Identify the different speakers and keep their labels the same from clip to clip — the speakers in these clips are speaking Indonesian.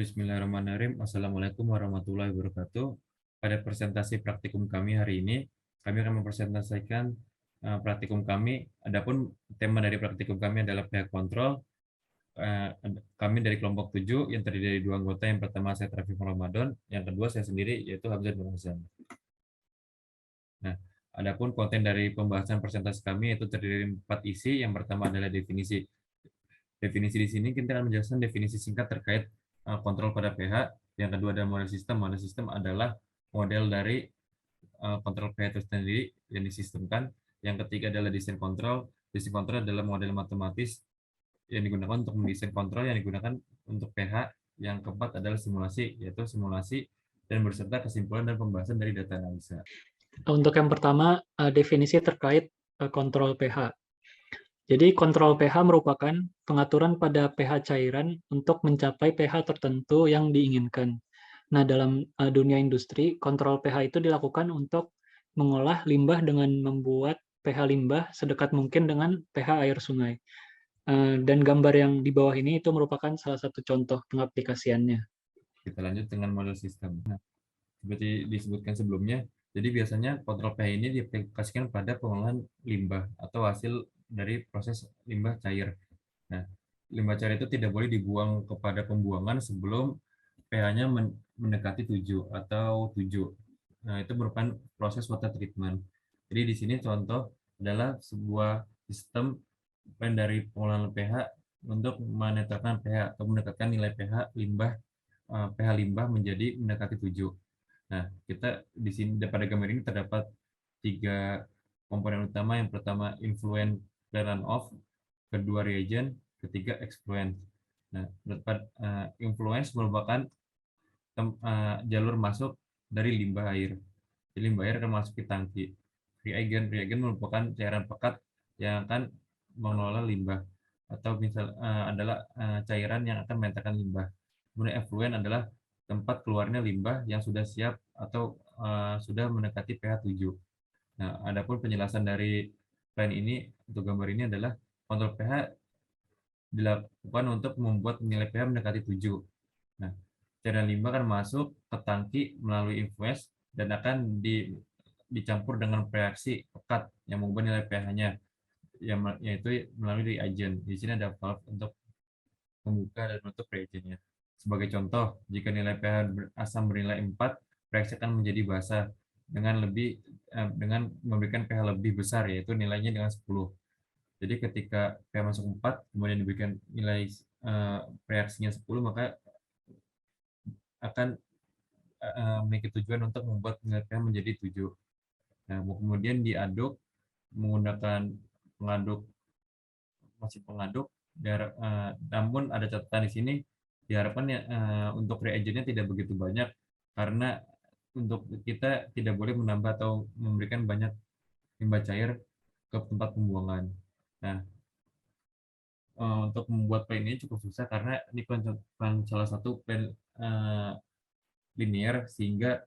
Speaker 1: Bismillahirrahmanirrahim. Assalamualaikum warahmatullahi wabarakatuh. Pada presentasi praktikum kami hari ini, kami akan mempresentasikan praktikum kami. Adapun tema dari praktikum kami adalah pihak kontrol. Kami dari kelompok 7 yang terdiri dari 2 anggota. Yang pertama saya Traffic Ramadan, yang kedua saya sendiri yaitu Hamzah bin Hasan. Nah, adapun konten dari pembahasan presentasi kami itu terdiri dari 4 isi. Yang pertama adalah definisi. Definisi di sini kita akan menjelaskan definisi singkat terkait kontrol pada pH. Yang kedua adalah model sistem. Model sistem adalah model dari kontrol pH itu sendiri yang disistemkan. Yang ketiga adalah desain kontrol. Desain kontrol adalah model matematis yang digunakan untuk mendesain kontrol yang digunakan untuk pH. Yang keempat adalah simulasi, yaitu simulasi dan berserta kesimpulan dan pembahasan dari data analisa.
Speaker 2: Untuk yang pertama, definisi terkait kontrol pH. Jadi kontrol pH merupakan pengaturan pada pH cairan untuk mencapai pH tertentu yang diinginkan. Nah, dalam dunia industri, kontrol pH itu dilakukan untuk mengolah limbah dengan membuat pH limbah sedekat mungkin dengan pH air sungai. Dan gambar yang di bawah ini itu merupakan salah satu contoh pengaplikasiannya.
Speaker 1: Kita lanjut dengan model sistem. Nah, seperti disebutkan sebelumnya, jadi biasanya kontrol pH ini diaplikasikan pada pengolahan limbah atau hasil dari proses limbah cair. Nah, limbah cair itu tidak boleh dibuang kepada pembuangan sebelum pH-nya mendekati 7 atau 7. Nah, itu merupakan proses water treatment. Jadi di sini contoh adalah sebuah sistem plan dari pengolahan pH untuk menetralkan pH atau mendekatkan nilai pH limbah menjadi mendekati 7. Nah, kita di sini pada gambar ini terdapat 3 komponen utama. Yang pertama influent runoff, kedua reagent, ketiga excluent. Nah, influence merupakan jalur masuk dari limbah air. Jadi limbah air akan masuk ke tangki. Reagent merupakan cairan pekat yang akan mengelola limbah atau misal adalah cairan yang akan menentarkan limbah. Kemudian effluent adalah tempat keluarnya limbah yang sudah siap atau sudah mendekati pH 7. Nah, adapun penjelasan dari plan ini untuk gambar ini adalah kontrol pH dilakukan untuk membuat nilai pH mendekati 7. Nah, cairan limbah akan masuk ke tangki melalui influence dan akan dicampur dengan reaksi pekat yang mengubah nilai pH-nya, yaitu melalui reagent. Di sini ada valve untuk membuka dan menutup reagentnya. Sebagai contoh, jika nilai pH asam bernilai 4, reaksi akan menjadi basa dengan memberikan pH lebih besar, yaitu nilainya dengan 10. Jadi ketika pH masuk 4, kemudian diberikan nilai reaksinya 10, maka akan memiliki tujuan untuk membuat nilai pH menjadi 7. Nah, kemudian diaduk menggunakan mesin pengaduk. Namun ada catatan di sini, diharapkan untuk reagentnya tidak begitu banyak karena untuk kita tidak boleh menambah atau memberikan banyak limbah cair ke tempat pembuangan. Nah, untuk membuat plan ini cukup susah karena ini plan salah satu plan linear sehingga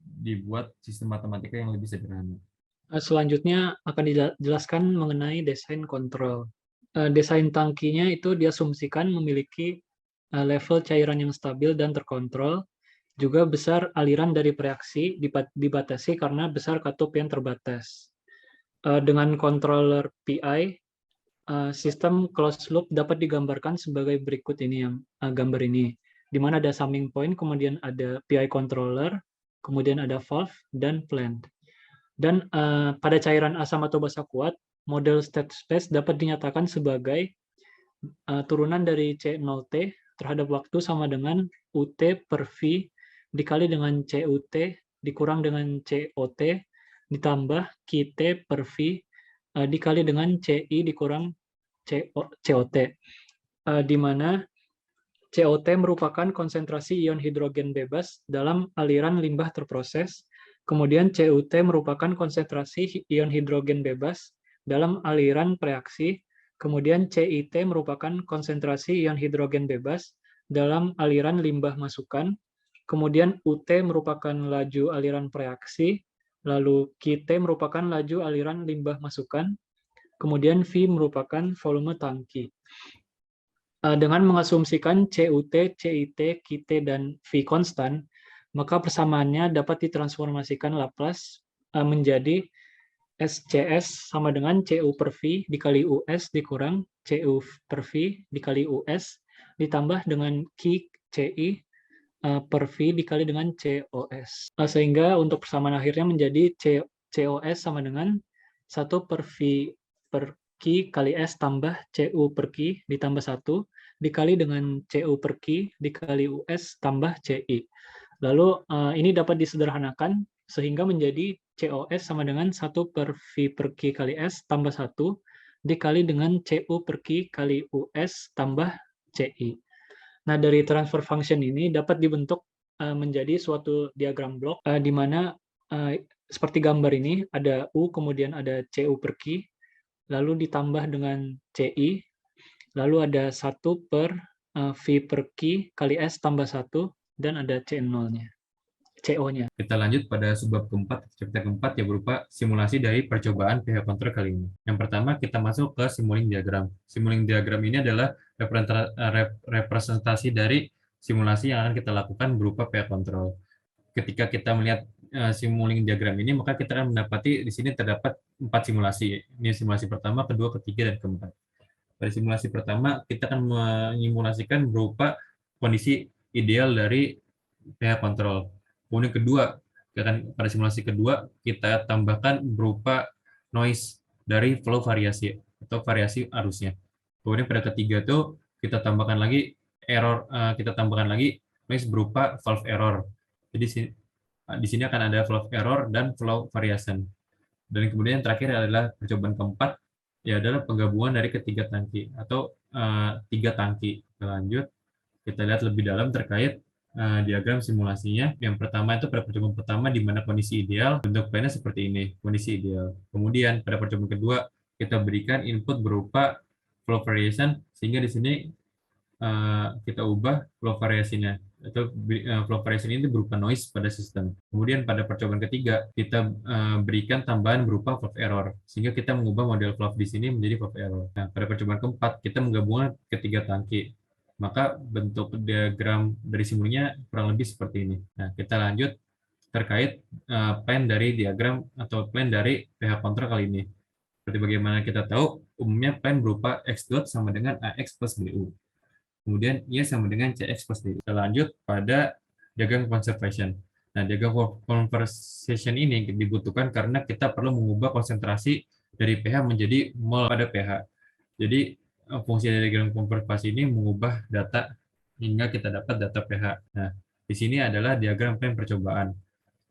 Speaker 1: dibuat sistem matematika yang lebih sederhana.
Speaker 2: Selanjutnya akan dijelaskan mengenai desain kontrol. Desain tangkinya itu diasumsikan memiliki level cairan yang stabil dan terkontrol, juga besar aliran dari reaksi dibatasi karena besar katup yang terbatas. Dengan controller PI, sistem closed loop dapat digambarkan sebagai berikut ini yang gambar ini, di mana ada summing point, kemudian ada PI controller, kemudian ada valve, dan plant. Dan pada cairan asam atau basa kuat, model state space dapat dinyatakan sebagai turunan dari C0T terhadap waktu sama dengan UT per V dikali dengan CUT dikurang dengan COT ditambah QT per V dikali dengan CI dikurang COT, di mana COT merupakan konsentrasi ion hidrogen bebas dalam aliran limbah terproses. Kemudian CUT merupakan konsentrasi ion hidrogen bebas dalam aliran reaksi. Kemudian CIT merupakan konsentrasi ion hidrogen bebas dalam aliran limbah masukan. Kemudian UT merupakan laju aliran reaksi. Lalu QT merupakan laju aliran limbah masukan. Kemudian V merupakan volume tangki. Dengan mengasumsikan CUT, CIT, KIT, dan V konstan, maka persamaannya dapat ditransformasikan Laplace menjadi SCS sama dengan CU per V dikali US dikurang CU per V dikali US ditambah dengan Q CI per V dikali dengan COS. Sehingga untuk persamaan akhirnya menjadi COS sama dengan 1 per V per Q kali S tambah CU per Q ditambah 1 dikali dengan CU per Q dikali US tambah CI. Lalu ini dapat disederhanakan sehingga menjadi COS sama dengan 1 per V per Q kali S tambah 1 dikali dengan CU per Q kali US tambah CI. Nah, dari transfer function ini dapat dibentuk menjadi suatu diagram blok di mana seperti gambar ini ada U, kemudian ada CU per Q, lalu ditambah dengan CI, lalu ada 1 per V per Q kali S tambah 1, dan ada C0-nya. CO-nya.
Speaker 1: Kita lanjut pada subbab keempat, chapter keempat yang berupa simulasi dari percobaan pH kontrol kali ini. Yang pertama kita masuk ke simulink diagram. Simulink diagram ini adalah representasi dari simulasi yang akan kita lakukan berupa pH kontrol. Ketika kita melihat simulink diagram ini, maka kita akan mendapati di sini terdapat 4 simulasi. Ini simulasi pertama, kedua, ketiga, dan keempat. Pada simulasi pertama, kita akan menyimulasikan berupa kondisi ideal dari pH kontrol. Kemudian kedua, pada simulasi kedua, kita tambahkan berupa noise dari flow variasi atau variasi arusnya. Kemudian pada ketiga itu kita tambahkan lagi noise berupa valve error. Jadi di sini akan ada valve error dan flow variation. Dan kemudian yang terakhir adalah percobaan keempat, ya adalah penggabungan dari ketiga tangki atau 3 tangki. Kita lanjut, kita lihat lebih dalam terkait diagram simulasinya. Yang pertama itu pada percobaan pertama di mana kondisi ideal, bentuk plannya seperti ini, kondisi ideal. Kemudian pada percobaan kedua kita berikan input berupa flow variation, sehingga di sini kita ubah flow variasinya atau flow variation ini berupa noise pada sistem. Kemudian pada percobaan ketiga kita berikan tambahan berupa valve error, sehingga kita mengubah model valve di sini menjadi valve error. Nah, pada percobaan keempat kita menggabungkan ketiga tangki, maka bentuk diagram dari simulasinya kurang lebih seperti ini. Nah, kita lanjut terkait plan dari diagram atau plan dari pH kontrol kali ini. Seperti bagaimana kita tahu, umumnya plan berupa X dot sama dengan AX plus BU. Kemudian Y sama dengan CX plus D. Kita lanjut pada diagram conservation. Nah, diagram conservation ini dibutuhkan karena kita perlu mengubah konsentrasi dari pH menjadi mol pada pH. Jadi fungsi dari diagram konservasi ini mengubah data hingga kita dapat data pH. Nah, di sini adalah diagram plan percobaan.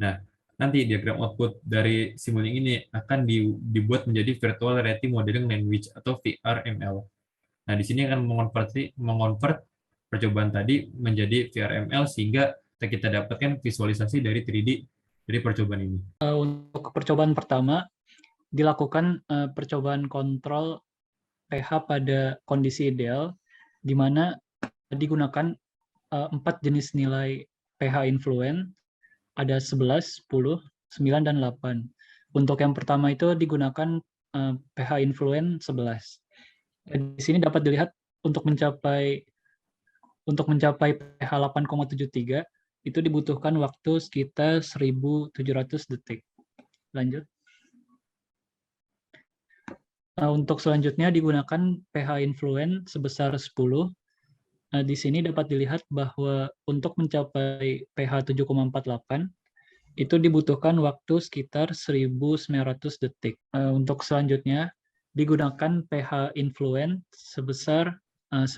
Speaker 1: Nah, nanti diagram output dari simulink ini akan dibuat menjadi virtual reality modeling language atau VRML. Nah, di sini akan mengonvert percobaan tadi menjadi VRML sehingga kita dapatkan visualisasi dari 3D dari percobaan ini.
Speaker 2: Untuk percobaan pertama dilakukan percobaan kontrol pH pada kondisi ideal, di mana digunakan 4 jenis nilai pH influen, ada 11, 10, 9, dan 8. Untuk yang pertama itu digunakan pH influen 11. Di sini dapat dilihat untuk mencapai pH 8,73 itu dibutuhkan waktu sekitar 1.700 detik. Lanjut. Untuk selanjutnya digunakan pH influen sebesar 10. Di sini dapat dilihat bahwa untuk mencapai pH 7,48 itu dibutuhkan waktu sekitar 1.900 detik. Untuk selanjutnya digunakan pH influen sebesar 9.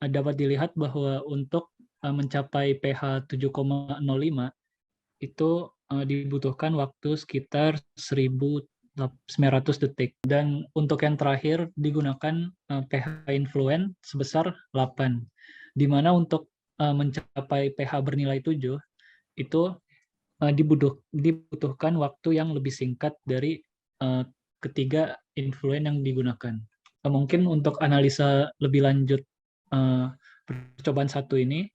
Speaker 2: Dapat dilihat bahwa untuk mencapai pH 7,05 itu dibutuhkan waktu sekitar 1.900 detik. Dan untuk yang terakhir digunakan pH influen sebesar 8, di mana untuk mencapai pH bernilai 7 itu dibutuhkan waktu yang lebih singkat dari ketiga influen yang digunakan. Mungkin untuk analisa lebih lanjut percobaan satu ini,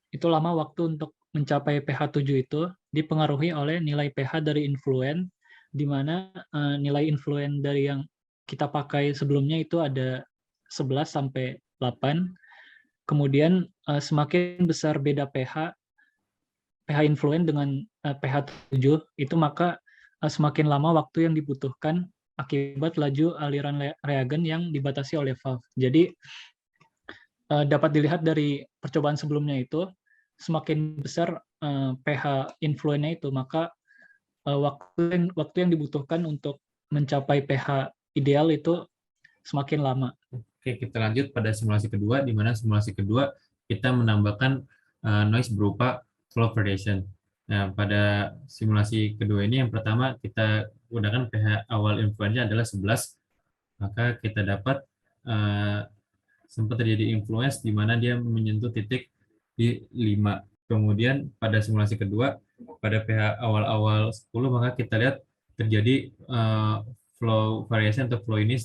Speaker 2: itu lama waktu untuk mencapai pH 7 itu dipengaruhi oleh nilai pH dari influen, di mana nilai influen dari yang kita pakai sebelumnya itu ada 11 sampai 8. Kemudian semakin besar beda pH influen dengan pH 7 itu, maka semakin lama waktu yang dibutuhkan akibat laju aliran reagen yang dibatasi oleh valve. Jadi dapat dilihat dari percobaan sebelumnya itu, semakin besar pH influennya itu, maka waktu yang dibutuhkan untuk mencapai pH ideal itu semakin lama.
Speaker 1: Oke, kita lanjut pada simulasi kedua, di mana simulasi kedua kita menambahkan noise berupa flow variation. Nah, pada simulasi kedua ini yang pertama kita gunakan pH awal influennya adalah 11, maka kita dapat sempat terjadi influence di mana dia menyentuh titik di 5. Kemudian pada simulasi kedua, pada pH awal-awal 10, maka kita lihat terjadi flow variation atau flow ini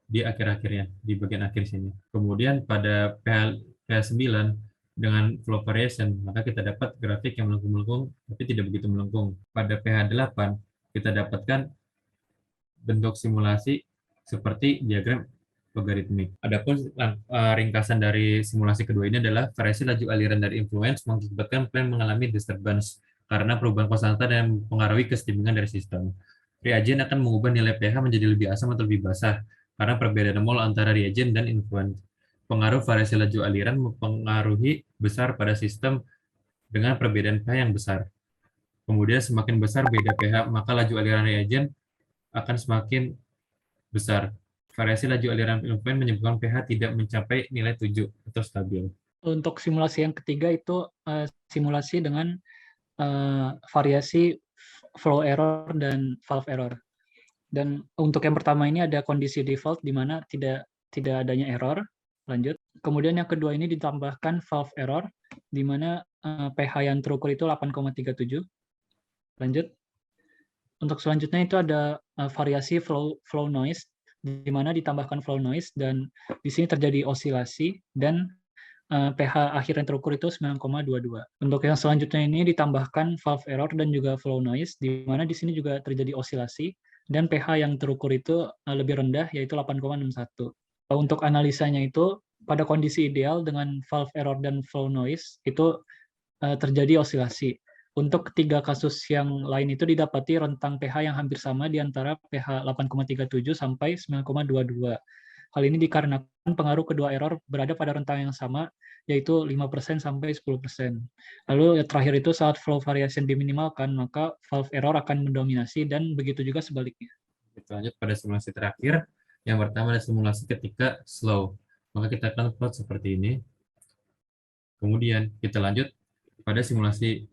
Speaker 1: di akhir-akhirnya, di bagian akhir sini. Kemudian pada pH 9 dengan flow variation, maka kita dapat grafik yang melengkung-melengkung, tapi tidak begitu melengkung. Pada pH 8, kita dapatkan bentuk simulasi seperti diagram logaritmik. Adapun ringkasan dari simulasi kedua ini adalah variasi laju aliran dari influence mengakibatkan plan mengalami disturbance karena perubahan konstanta dan mempengaruhi kesetimbangan dari sistem. Reagen akan mengubah nilai pH menjadi lebih asam atau lebih basah karena perbedaan mol antara reagen dan influence. Pengaruh variasi laju aliran mempengaruhi besar pada sistem dengan perbedaan pH yang besar. Kemudian semakin besar beda pH, maka laju aliran reagen akan semakin besar. Variasi laju aliran influen menyebabkan pH tidak mencapai nilai 7 atau stabil.
Speaker 2: Untuk simulasi yang ketiga itu simulasi dengan variasi flow error dan valve error. Dan untuk yang pertama ini ada kondisi default di mana tidak adanya error. Lanjut. Kemudian yang kedua ini ditambahkan valve error di mana pH yang terukur itu 8,37. Lanjut. Untuk selanjutnya itu ada variasi flow noise di mana ditambahkan flow noise dan di sini terjadi osilasi dan pH akhir yang terukur itu 9,22. Untuk yang selanjutnya ini ditambahkan valve error dan juga flow noise di mana di sini juga terjadi osilasi dan pH yang terukur itu lebih rendah yaitu 8,61. Untuk analisanya itu pada kondisi ideal dengan valve error dan flow noise itu terjadi osilasi. Untuk ketiga kasus yang lain itu didapati rentang pH yang hampir sama di antara pH 8,37 sampai 9,22. Hal ini dikarenakan pengaruh kedua error berada pada rentang yang sama, yaitu 5% sampai 10%. Lalu terakhir itu saat flow variation diminimalkan, maka valve error akan mendominasi dan begitu juga sebaliknya.
Speaker 1: Kita lanjut pada simulasi terakhir. Yang pertama adalah simulasi ketika slow. Maka kita akan plot seperti ini. Kemudian kita lanjut pada simulasi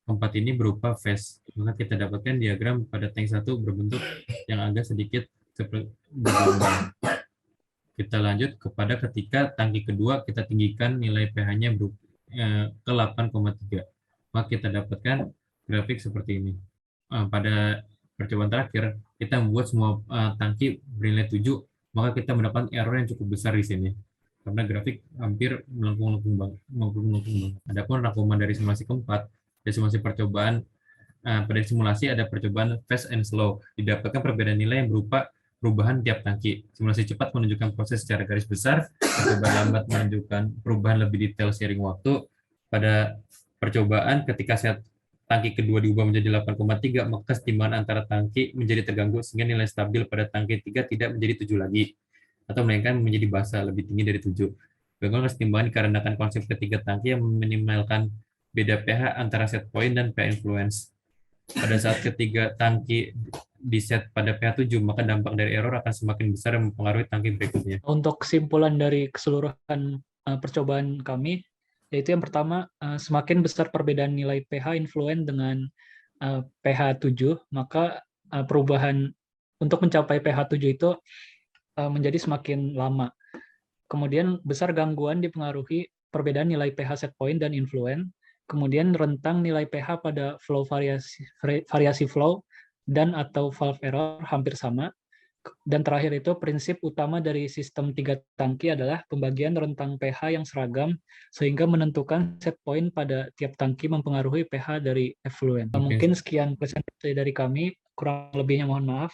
Speaker 1: keempat ini berupa phase. Maka kita dapatkan diagram pada tank 1 berbentuk yang agak sedikit seperti bergelombang. Kita lanjut kepada ketika tangki kedua kita tinggikan nilai pH-nya ke 8,3. Maka kita dapatkan grafik seperti ini. Pada percobaan terakhir, kita membuat semua tangki bernilai 7, maka kita mendapatkan error yang cukup besar di sini. Karena grafik hampir melengkung-lengkung banget. Adapun rangkuman dari simulasi keempat, dari simulasi percobaan, pada simulasi ada percobaan fast and slow. Didapatkan perbedaan nilai yang berupa perubahan tiap tangki. Simulasi cepat menunjukkan proses secara garis besar, percobaan lambat menunjukkan perubahan lebih detail seiring waktu. Pada percobaan ketika tangki kedua diubah menjadi 8,3, maka kesetimbangan antara tangki menjadi terganggu sehingga nilai stabil pada tangki 3 tidak menjadi 7 lagi, atau melainkan menjadi basah lebih tinggi dari 7. Gangguan kesetimbangan dikarenakan konsep ketiga tangki yang meminimalkan beda pH antara set point dan pH influence. Pada saat ketiga tangki di set pada pH 7, maka dampak dari error akan semakin besar dan mempengaruhi tangki berikutnya.
Speaker 2: Untuk kesimpulan dari keseluruhan percobaan kami, yaitu yang pertama, semakin besar perbedaan nilai pH influen dengan pH 7, maka perubahan untuk mencapai pH 7 itu menjadi semakin lama. Kemudian besar gangguan dipengaruhi perbedaan nilai pH set point dan influen. Kemudian rentang nilai pH pada flow variasi flow dan atau valve error hampir sama. Dan terakhir itu prinsip utama dari sistem 3 tangki adalah pembagian rentang pH yang seragam sehingga menentukan set point pada tiap tangki mempengaruhi pH dari effluent. Mungkin sekian presentasi dari kami, kurang lebihnya mohon maaf.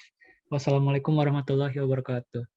Speaker 2: Wassalamualaikum warahmatullahi wabarakatuh.